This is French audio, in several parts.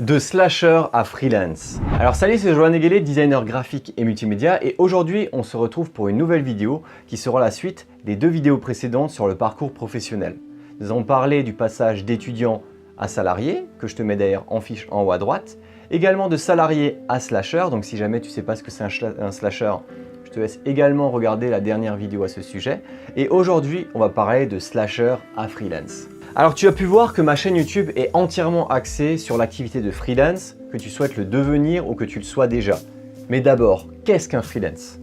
De slasher à freelance. Alors salut, c'est Johan Eguelé, designer graphique et multimédia, et aujourd'hui on se retrouve pour une nouvelle vidéo qui sera la suite des deux vidéos précédentes sur le parcours professionnel. Nous avons parlé du passage d'étudiant à salarié, que je te mets d'ailleurs en fiche en haut à droite, également de salarié à slasher, donc si jamais tu ne sais pas ce que c'est un slasher, je te laisse également regarder la dernière vidéo à ce sujet, et aujourd'hui on va parler de slasher à freelance. Alors tu as pu voir que ma chaîne YouTube est entièrement axée sur l'activité de freelance, que tu souhaites le devenir ou que tu le sois déjà. Mais d'abord, qu'est-ce qu'un freelance?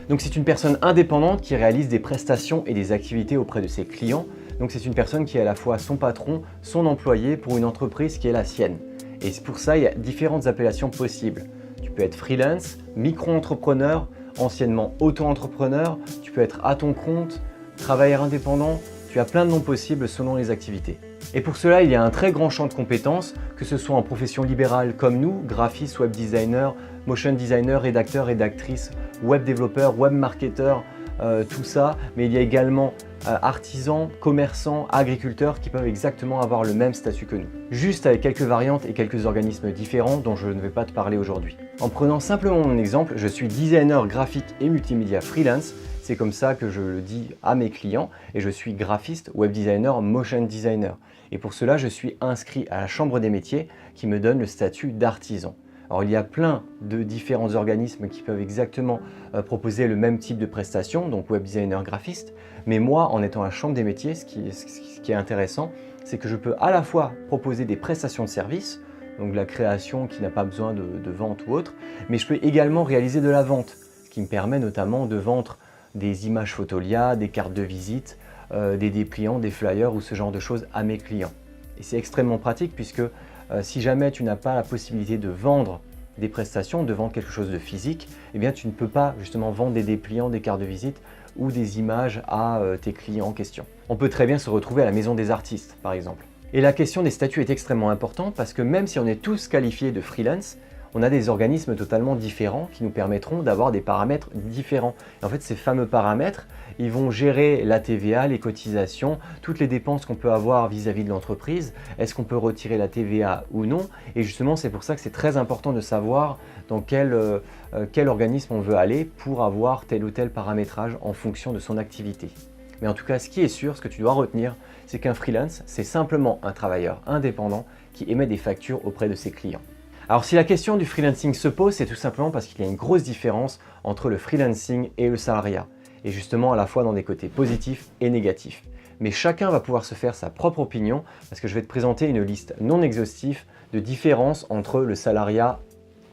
Donc c'est une personne indépendante qui réalise des prestations et des activités auprès de ses clients. Donc c'est une personne qui est à la fois son patron, son employé pour une entreprise qui est la sienne. Et c'est pour ça il y a différentes appellations possibles. Tu peux être freelance, micro-entrepreneur, anciennement auto-entrepreneur, tu peux être à ton compte, travailleur indépendant. Tu as plein de noms possibles selon les activités. Et pour cela, il y a un très grand champ de compétences, que ce soit en profession libérale comme nous, graphiste, web designer, motion designer, rédacteur, rédactrice, web développeur, web marketeur, tout ça. Mais il y a également artisans, commerçants, agriculteurs qui peuvent exactement avoir le même statut que nous. Juste avec quelques variantes et quelques organismes différents dont je ne vais pas te parler aujourd'hui. En prenant simplement mon exemple, je suis designer graphique et multimédia freelance. C'est comme ça que je le dis à mes clients et je suis graphiste, web designer, motion designer. Et pour cela, je suis inscrit à la Chambre des métiers qui me donne le statut d'artisan. Alors il y a plein de différents organismes qui peuvent exactement proposer le même type de prestation, donc web designer, graphiste. Mais moi, en étant à la Chambre des métiers, ce qui est intéressant, c'est que je peux à la fois proposer des prestations de services, donc de la création qui n'a pas besoin de vente ou autre, mais je peux également réaliser de la vente, ce qui me permet notamment de vendre des images Fotolia, des cartes de visite, des dépliants, des flyers ou ce genre de choses à mes clients. Et c'est extrêmement pratique puisque si jamais tu n'as pas la possibilité de vendre des prestations, de vendre quelque chose de physique, eh bien tu ne peux pas justement vendre des dépliants, des cartes de visite ou des images à tes clients en question. On peut très bien se retrouver à la maison des artistes par exemple. Et la question des statuts est extrêmement importante parce que même si on est tous qualifiés de freelance, on a des organismes totalement différents qui nous permettront d'avoir des paramètres différents. Et en fait, ces fameux paramètres, ils vont gérer la TVA, les cotisations, toutes les dépenses qu'on peut avoir vis-à-vis de l'entreprise. Est-ce qu'on peut retirer la TVA ou non? Et justement, c'est pour ça que c'est très important de savoir dans quel organisme on veut aller pour avoir tel ou tel paramétrage en fonction de son activité. Mais en tout cas, ce qui est sûr, ce que tu dois retenir, c'est qu'un freelance, c'est simplement un travailleur indépendant qui émet des factures auprès de ses clients. Alors si la question du freelancing se pose, c'est tout simplement parce qu'il y a une grosse différence entre le freelancing et le salariat. Et justement à la fois dans des côtés positifs et négatifs. Mais chacun va pouvoir se faire sa propre opinion parce que je vais te présenter une liste non exhaustive de différences entre le salariat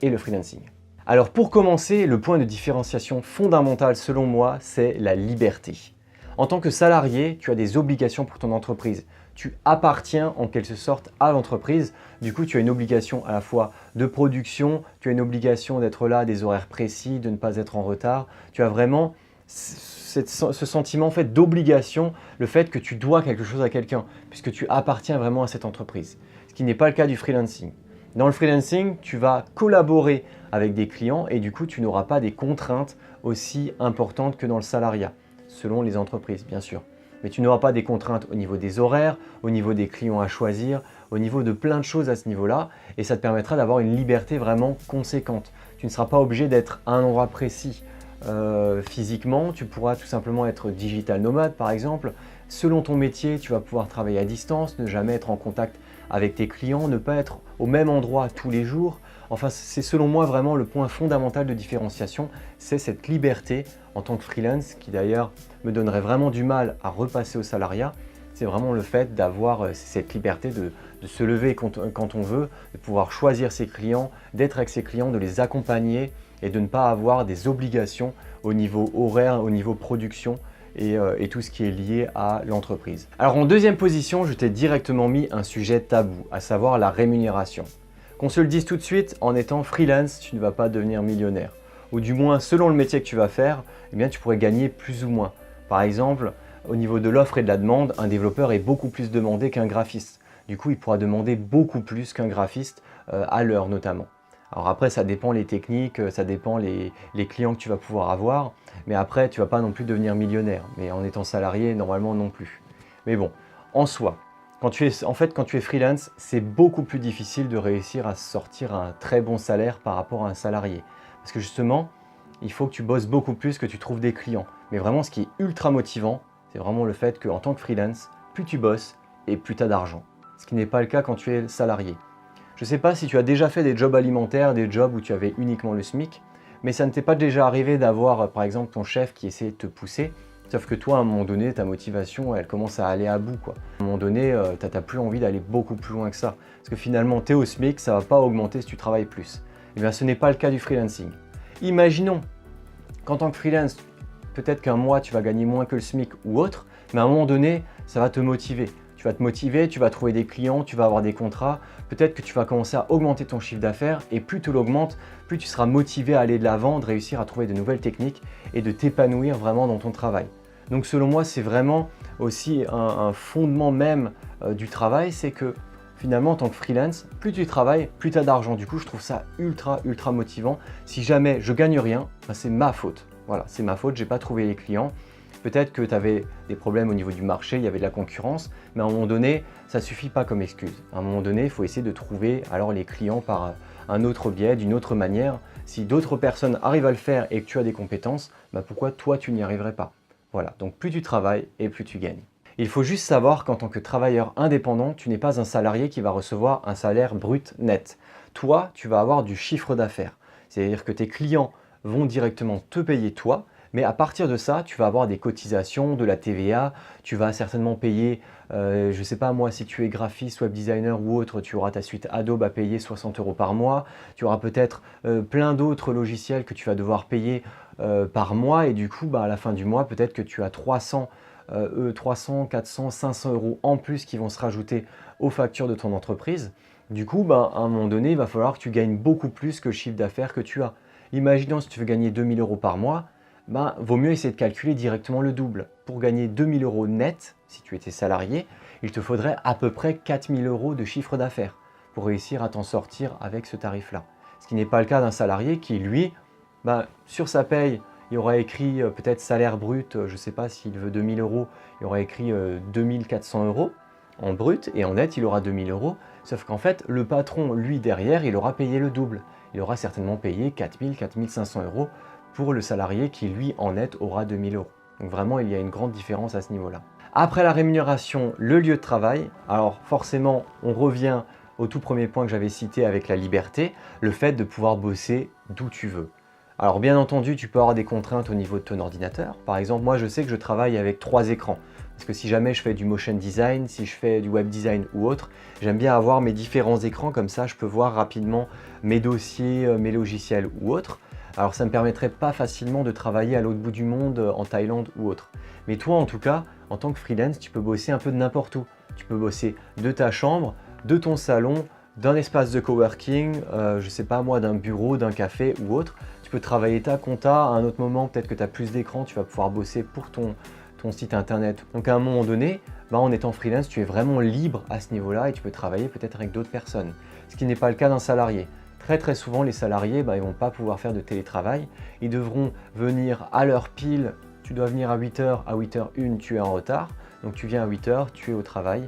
et le freelancing. Alors pour commencer, le point de différenciation fondamental selon moi, c'est la liberté. En tant que salarié, tu as des obligations pour ton entreprise. Tu appartiens en quelque sorte à l'entreprise. Du coup, tu as une obligation à la fois de production, tu as une obligation d'être là à des horaires précis, de ne pas être en retard. Tu as vraiment ce sentiment en fait, d'obligation, le fait que tu dois quelque chose à quelqu'un, puisque tu appartiens vraiment à cette entreprise. Ce qui n'est pas le cas du freelancing. Dans le freelancing, tu vas collaborer avec des clients et du coup, tu n'auras pas des contraintes aussi importantes que dans le salariat, selon les entreprises bien sûr. Mais tu n'auras pas des contraintes au niveau des horaires, au niveau des clients à choisir, au niveau de plein de choses à ce niveau-là et ça te permettra d'avoir une liberté vraiment conséquente. Tu ne seras pas obligé d'être à un endroit précis physiquement, tu pourras tout simplement être digital nomade par exemple. Selon ton métier, tu vas pouvoir travailler à distance, ne jamais être en contact avec tes clients, ne pas être au même endroit tous les jours. Enfin, c'est selon moi vraiment le point fondamental de différenciation, c'est cette liberté en tant que freelance qui d'ailleurs me donnerait vraiment du mal à repasser au salariat. C'est vraiment le fait d'avoir cette liberté de se lever quand on veut, de pouvoir choisir ses clients, d'être avec ses clients, de les accompagner et de ne pas avoir des obligations au niveau horaire, au niveau production et tout ce qui est lié à l'entreprise. Alors en deuxième position, je t'ai directement mis un sujet tabou, à savoir la rémunération. Qu'on se le dise tout de suite, en étant freelance, tu ne vas pas devenir millionnaire. Ou du moins, selon le métier que tu vas faire, eh bien, tu pourrais gagner plus ou moins. Par exemple, au niveau de l'offre et de la demande, un développeur est beaucoup plus demandé qu'un graphiste. Du coup, il pourra demander beaucoup plus qu'un graphiste à l'heure notamment. Alors après, ça dépend les techniques, ça dépend les clients que tu vas pouvoir avoir. Mais après, tu ne vas pas non plus devenir millionnaire. Mais en étant salarié, normalement non plus. Mais bon, en soi, Quand tu es freelance, c'est beaucoup plus difficile de réussir à sortir un très bon salaire par rapport à un salarié. Parce que justement, il faut que tu bosses beaucoup plus, que tu trouves des clients. Mais vraiment, ce qui est ultra motivant, c'est vraiment le fait qu'en tant que freelance, plus tu bosses et plus tu as d'argent. Ce qui n'est pas le cas quand tu es salarié. Je ne sais pas si tu as déjà fait des jobs alimentaires, des jobs où tu avais uniquement le SMIC, mais ça ne t'est pas déjà arrivé d'avoir par exemple ton chef qui essaie de te pousser, sauf que toi à un moment donné ta motivation elle commence à aller à bout quoi. À un moment donné tu n'as plus envie d'aller beaucoup plus loin que ça, parce que finalement tu es au SMIC, ça ne va pas augmenter si tu travailles plus. Et bien ce n'est pas le cas du freelancing. Imaginons qu'en tant que freelance, peut-être qu'un mois tu vas gagner moins que le SMIC ou autre, mais à un moment donné ça va te motiver. Tu vas te motiver, tu vas trouver des clients, tu vas avoir des contrats, peut-être que tu vas commencer à augmenter ton chiffre d'affaires et plus tu l'augmentes, plus tu seras motivé à aller de l'avant, de réussir à trouver de nouvelles techniques et de t'épanouir vraiment dans ton travail. Donc selon moi, c'est vraiment aussi un fondement même du travail, c'est que finalement en tant que freelance, plus tu travailles, plus tu as d'argent. Du coup, je trouve ça ultra motivant. Si jamais je gagne rien, ben, c'est ma faute. Voilà, c'est ma faute, j'ai pas trouvé les clients. Peut-être que tu avais des problèmes au niveau du marché, il y avait de la concurrence, mais à un moment donné, ça ne suffit pas comme excuse. À un moment donné, il faut essayer de trouver alors les clients par un autre biais, d'une autre manière. Si d'autres personnes arrivent à le faire et que tu as des compétences, bah pourquoi toi tu n'y arriverais pas? Voilà, donc plus tu travailles et plus tu gagnes. Il faut juste savoir qu'en tant que travailleur indépendant, tu n'es pas un salarié qui va recevoir un salaire brut net. Toi, tu vas avoir du chiffre d'affaires. C'est-à-dire que tes clients vont directement te payer toi, mais à partir de ça, tu vas avoir des cotisations, de la TVA, tu vas certainement payer, je ne sais pas moi, si tu es graphiste, web designer ou autre, tu auras ta suite Adobe à payer 60 € par mois, tu auras peut-être plein d'autres logiciels que tu vas devoir payer par mois et du coup, bah, à la fin du mois, peut-être que tu as 300, 400, 500 € en plus qui vont se rajouter aux factures de ton entreprise. Du coup, bah, à un moment donné, il va falloir que tu gagnes beaucoup plus que le chiffre d'affaires que tu as. Imaginons si tu veux gagner 2000 € par mois, ben, vaut mieux essayer de calculer directement le double. Pour gagner 2000 € net, si tu étais salarié, il te faudrait à peu près 4000 € de chiffre d'affaires pour réussir à t'en sortir avec ce tarif-là. Ce qui n'est pas le cas d'un salarié qui, lui, ben, sur sa paye, il aura écrit peut-être salaire brut, je ne sais pas s'il veut 2000 €, il aura écrit 2400 € en brut et en net, il aura 2000 €. Sauf qu'en fait, le patron, lui, derrière, il aura payé le double. Il aura certainement payé 4000, 4500 € pour le salarié qui, lui, en net, aura 2000 €. Donc vraiment, il y a une grande différence à ce niveau-là. Après la rémunération, le lieu de travail. Alors forcément, on revient au tout premier point que j'avais cité avec la liberté, le fait de pouvoir bosser d'où tu veux. Alors bien entendu, tu peux avoir des contraintes au niveau de ton ordinateur. Par exemple, moi, je sais que je travaille avec 3 écrans. Parce que si jamais je fais du motion design, si je fais du web design ou autre, j'aime bien avoir mes différents écrans, comme ça je peux voir rapidement mes dossiers, mes logiciels ou autres. Alors ça ne me permettrait pas facilement de travailler à l'autre bout du monde, en Thaïlande ou autre. Mais toi en tout cas, en tant que freelance, tu peux bosser un peu de n'importe où. Tu peux bosser de ta chambre, de ton salon, d'un espace de coworking, je ne sais pas moi, d'un bureau, d'un café ou autre. Tu peux travailler ta compta, à un autre moment peut-être que tu as plus d'écran, tu vas pouvoir bosser pour ton site internet. Donc à un moment donné, bah, en étant freelance, tu es vraiment libre à ce niveau-là et tu peux travailler peut-être avec d'autres personnes. Ce qui n'est pas le cas d'un salarié. Très souvent, les salariés, bah, ils ne vont pas pouvoir faire de télétravail. Ils devront venir à l'heure pile. Tu dois venir à 8 h, à 8h01, tu es en retard. Donc tu viens à 8 h, tu es au travail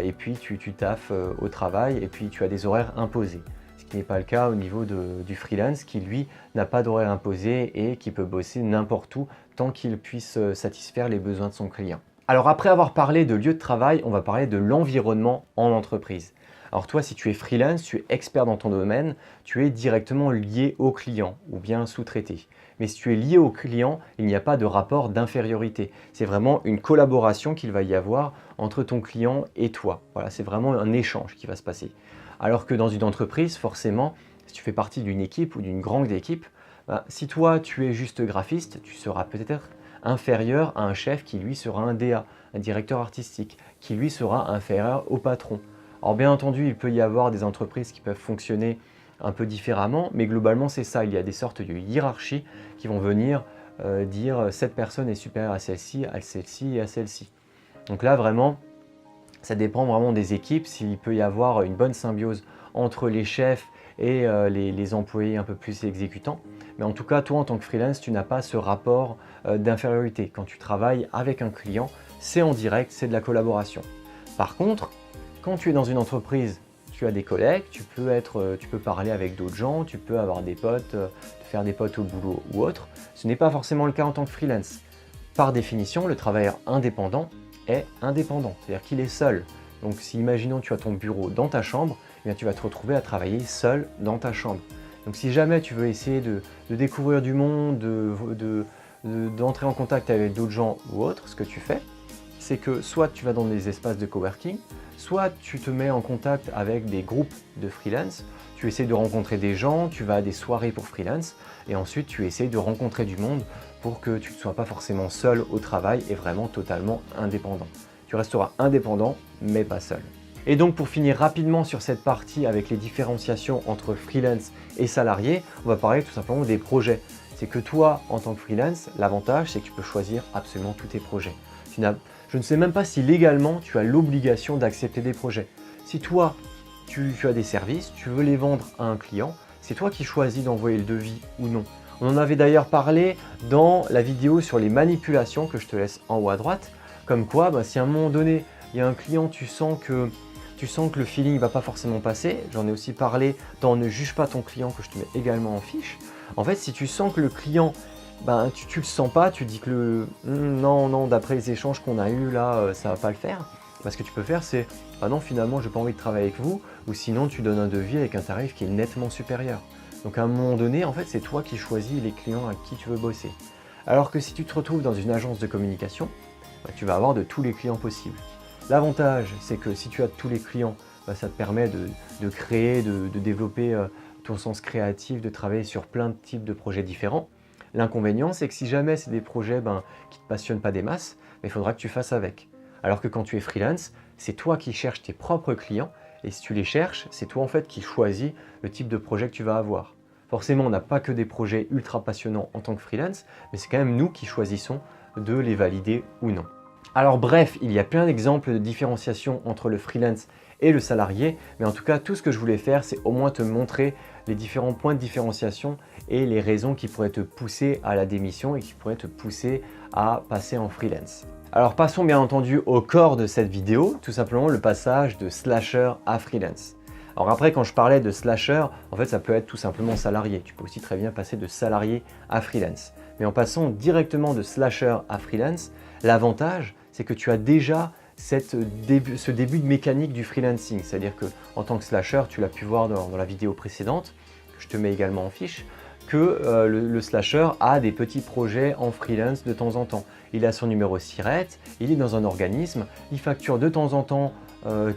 et puis tu taffes au travail et puis tu as des horaires imposés. Ce qui n'est pas le cas au niveau du freelance qui, lui, n'a pas d'horaire imposé et qui peut bosser n'importe où tant qu'il puisse satisfaire les besoins de son client. Alors après avoir parlé de lieu de travail, on va parler de l'environnement en entreprise. Alors toi, si tu es freelance, tu es expert dans ton domaine, tu es directement lié au client ou bien sous-traité. Mais si tu es lié au client, il n'y a pas de rapport d'infériorité. C'est vraiment une collaboration qu'il va y avoir entre ton client et toi. Voilà, c'est vraiment un échange qui va se passer. Alors que dans une entreprise, forcément, si tu fais partie d'une équipe ou d'une grande équipe, si toi tu es juste graphiste, tu seras peut-être inférieur à un chef qui lui sera un DA, un directeur artistique, qui lui sera inférieur au patron. Alors bien entendu, il peut y avoir des entreprises qui peuvent fonctionner un peu différemment, mais globalement c'est ça, il y a des sortes de hiérarchies qui vont venir dire cette personne est supérieure à celle-ci et à celle-ci. Donc là vraiment, ça dépend vraiment des équipes, s'il peut y avoir une bonne symbiose entre les chefs et les employés un peu plus exécutants. Mais en tout cas, toi en tant que freelance, tu n'as pas ce rapport d'infériorité. Quand tu travailles avec un client, c'est en direct, c'est de la collaboration. Par contre, quand tu es dans une entreprise, tu as des collègues, tu peux parler avec d'autres gens, tu peux avoir des potes, te faire des potes au boulot ou autre. Ce n'est pas forcément le cas en tant que freelance. Par définition, le travailleur indépendant est indépendant, c'est-à-dire qu'il est seul. Donc si imaginons tu as ton bureau dans ta chambre, eh bien, tu vas te retrouver à travailler seul dans ta chambre. Donc si jamais tu veux essayer de découvrir du monde, d'entrer en contact avec d'autres gens ou autre, ce que tu fais, c'est que soit tu vas dans des espaces de coworking, soit tu te mets en contact avec des groupes de freelance, tu essaies de rencontrer des gens, tu vas à des soirées pour freelance, et ensuite tu essaies de rencontrer du monde pour que tu ne sois pas forcément seul au travail et vraiment totalement indépendant. Tu resteras indépendant, mais pas seul. Et donc pour finir rapidement sur cette partie avec les différenciations entre freelance et salarié, on va parler tout simplement des projets. C'est que toi, en tant que freelance, l'avantage c'est que tu peux choisir absolument tous tes projets. Je ne sais même pas si légalement tu as l'obligation d'accepter des projets. Si toi, tu as des services, tu veux les vendre à un client, c'est toi qui choisis d'envoyer le devis ou non. On en avait d'ailleurs parlé dans la vidéo sur les manipulations que je te laisse en haut à droite. Comme quoi, si à un moment donné, il y a un client, tu sens que le feeling ne va pas forcément passer. J'en ai aussi parlé dans Ne juge pas ton client que je te mets également en fiche. En fait, si tu sens que le client, tu le sens pas, tu dis que non, d'après les échanges qu'on a eus là, ça va pas le faire. Ce que tu peux faire, c'est non, finalement, je n'ai pas envie de travailler avec vous, ou sinon tu donnes un devis avec un tarif qui est nettement supérieur. Donc à un moment donné, en fait, c'est toi qui choisis les clients à qui tu veux bosser. Alors que si tu te retrouves dans une agence de communication, tu vas avoir de tous les clients possibles. L'avantage, c'est que si tu as tous les clients, ça te permet de créer, de développer ton sens créatif, de travailler sur plein de types de projets différents. L'inconvénient, c'est que si jamais c'est des projets qui ne te passionnent pas des masses, il faudra que tu fasses avec. Alors que quand tu es freelance, c'est toi qui cherches tes propres clients et si tu les cherches, c'est toi en fait qui choisis le type de projet que tu vas avoir. Forcément, on n'a pas que des projets ultra passionnants en tant que freelance, mais c'est quand même nous qui choisissons de les valider ou non. Alors bref, il y a plein d'exemples de différenciation entre le freelance et le salarié, mais en tout cas, tout ce que je voulais faire, c'est au moins te montrer les différents points de différenciation et les raisons qui pourraient te pousser à la démission et qui pourraient te pousser à passer en freelance. Alors passons bien entendu au corps de cette vidéo, tout simplement le passage de slasher à freelance. Alors après, quand je parlais de slasher, en fait ça peut être tout simplement salarié. Tu peux aussi très bien passer de salarié à freelance. Mais en passant directement de slasher à freelance, l'avantage c'est que tu as déjà ce début de mécanique du freelancing. C'est-à-dire qu'en tant que slasher, tu l'as pu voir dans la vidéo précédente, que je te mets également en fiche, que le slasher a des petits projets en freelance de temps en temps. Il a son numéro SIRET, il est dans un organisme, il facture de temps en temps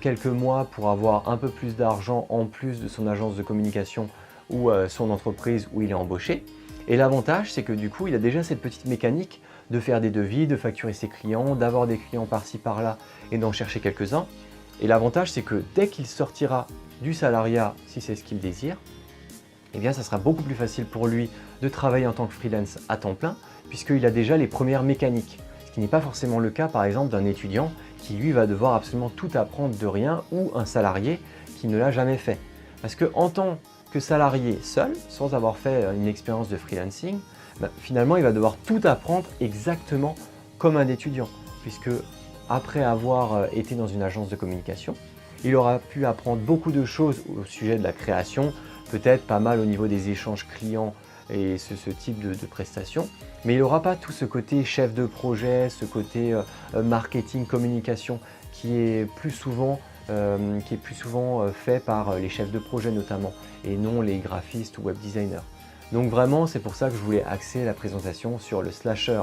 quelques mois pour avoir un peu plus d'argent en plus de son agence de communication ou son entreprise où il est embauché. Et l'avantage, c'est que du coup, il a déjà cette petite mécanique de faire des devis, de facturer ses clients, d'avoir des clients par-ci par-là et d'en chercher quelques-uns. Et l'avantage, c'est que dès qu'il sortira du salariat, si c'est ce qu'il désire, eh bien, ça sera beaucoup plus facile pour lui de travailler en tant que freelance à temps plein, puisqu'il a déjà les premières mécaniques. Ce qui n'est pas forcément le cas, par exemple, d'un étudiant qui, lui, va devoir absolument tout apprendre de rien, ou un salarié qui ne l'a jamais fait. Parce qu'en tant que salarié seul, sans avoir fait une expérience de freelancing, finalement, il va devoir tout apprendre exactement comme un étudiant, puisque après avoir été dans une agence de communication, il aura pu apprendre beaucoup de choses au sujet de la création, peut-être pas mal au niveau des échanges clients et ce type de prestations, mais il n'aura pas tout ce côté chef de projet, ce côté marketing, communication qui est plus souvent fait par les chefs de projet notamment, et non les graphistes ou web designers. Donc vraiment, c'est pour ça que je voulais axer la présentation sur le slasher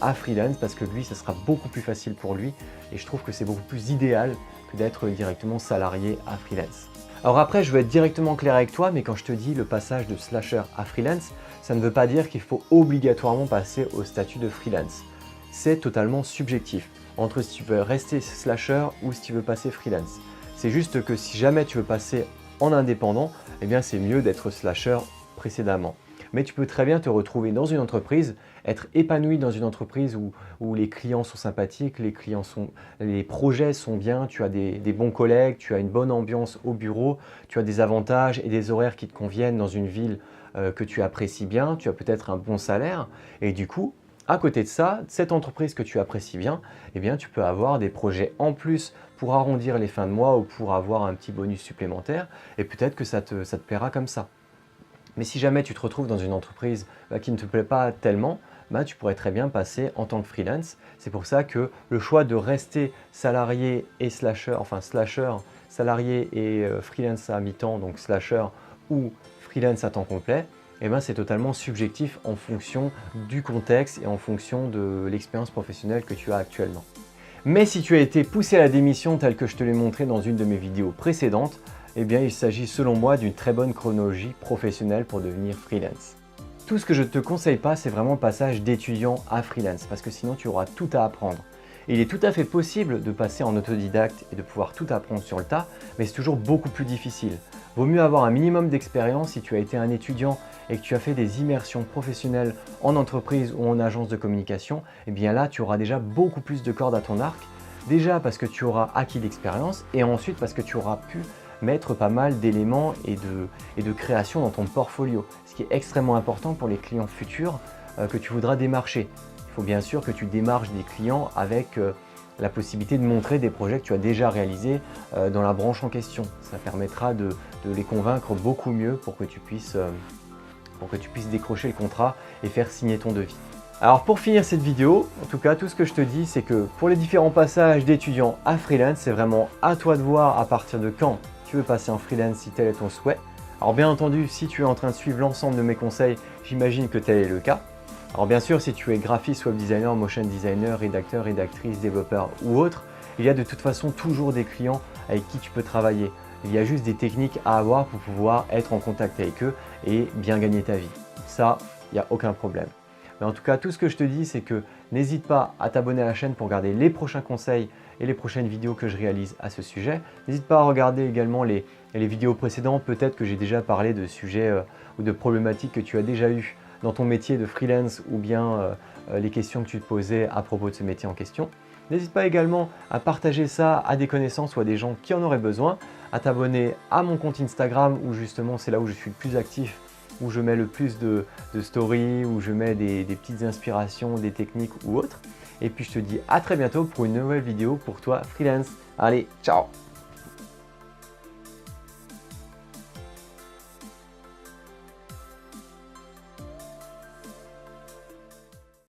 à freelance, parce que lui, ça sera beaucoup plus facile pour lui, et je trouve que c'est beaucoup plus idéal que d'être directement salarié à freelance. Alors après, je veux être directement clair avec toi, mais quand je te dis le passage de slasher à freelance, ça ne veut pas dire qu'il faut obligatoirement passer au statut de freelance. C'est totalement subjectif, entre si tu veux rester slasher ou si tu veux passer freelance. C'est juste que si jamais tu veux passer en indépendant, eh bien c'est mieux d'être slasher précédemment. Mais tu peux très bien te retrouver dans une entreprise, être épanoui dans une entreprise où les clients sont sympathiques, les projets sont bien, tu as des bons collègues, tu as une bonne ambiance au bureau, tu as des avantages et des horaires qui te conviennent dans une ville que tu apprécies bien, tu as peut-être un bon salaire et du coup, À côté de ça, cette entreprise que tu apprécies bien, eh bien, tu peux avoir des projets en plus pour arrondir les fins de mois ou pour avoir un petit bonus supplémentaire et peut-être que ça te plaira comme ça. Mais si jamais tu te retrouves dans une entreprise qui ne te plaît pas tellement, tu pourrais très bien passer en tant que freelance. C'est pour ça que le choix de rester salarié et slasher, salarié et freelance à mi-temps, donc slasher ou freelance à temps complet, c'est totalement subjectif en fonction du contexte et en fonction de l'expérience professionnelle que tu as actuellement. Mais si tu as été poussé à la démission tel que je te l'ai montré dans une de mes vidéos précédentes, il s'agit selon moi d'une très bonne chronologie professionnelle pour devenir freelance. Tout ce que je ne te conseille pas, c'est vraiment le passage d'étudiant à freelance, parce que sinon tu auras tout à apprendre. Et il est tout à fait possible de passer en autodidacte et de pouvoir tout apprendre sur le tas, mais c'est toujours beaucoup plus difficile. Vaut mieux avoir un minimum d'expérience si tu as été un étudiant et que tu as fait des immersions professionnelles en entreprise ou en agence de communication, là tu auras déjà beaucoup plus de cordes à ton arc. Déjà parce que tu auras acquis l'expérience et ensuite parce que tu auras pu mettre pas mal d'éléments et de création dans ton portfolio, ce qui est extrêmement important pour les clients futurs que tu voudras démarcher. Il faut bien sûr que tu démarches des clients avec la possibilité de montrer des projets que tu as déjà réalisés dans la branche en question. Ça permettra de les convaincre beaucoup mieux pour que tu puisses décrocher le contrat et faire signer ton devis. Alors pour finir cette vidéo, en tout cas tout ce que je te dis c'est que pour les différents passages d'étudiant à freelance, c'est vraiment à toi de voir à partir de quand tu veux passer en freelance si tel est ton souhait. Alors bien entendu, si tu es en train de suivre l'ensemble de mes conseils, j'imagine que tel est le cas. Alors bien sûr, si tu es graphiste, web designer, motion designer, rédacteur, rédactrice, développeur ou autre, il y a de toute façon toujours des clients avec qui tu peux travailler. Il y a juste des techniques à avoir pour pouvoir être en contact avec eux et bien gagner ta vie. Ça, il n'y a aucun problème. Mais en tout cas, tout ce que je te dis, c'est que n'hésite pas à t'abonner à la chaîne pour regarder les prochains conseils et les prochaines vidéos que je réalise à ce sujet. N'hésite pas à regarder également les vidéos précédentes. Peut-être que j'ai déjà parlé de sujets ou de problématiques que tu as déjà eues dans ton métier de freelance ou bien les questions que tu te posais à propos de ce métier en question. N'hésite pas également à partager ça à des connaissances ou à des gens qui en auraient besoin, à t'abonner à mon compte Instagram où justement c'est là où je suis le plus actif, où je mets le plus de stories, où je mets des petites inspirations, des techniques ou autres. Et puis je te dis à très bientôt pour une nouvelle vidéo pour toi freelance. Allez, ciao!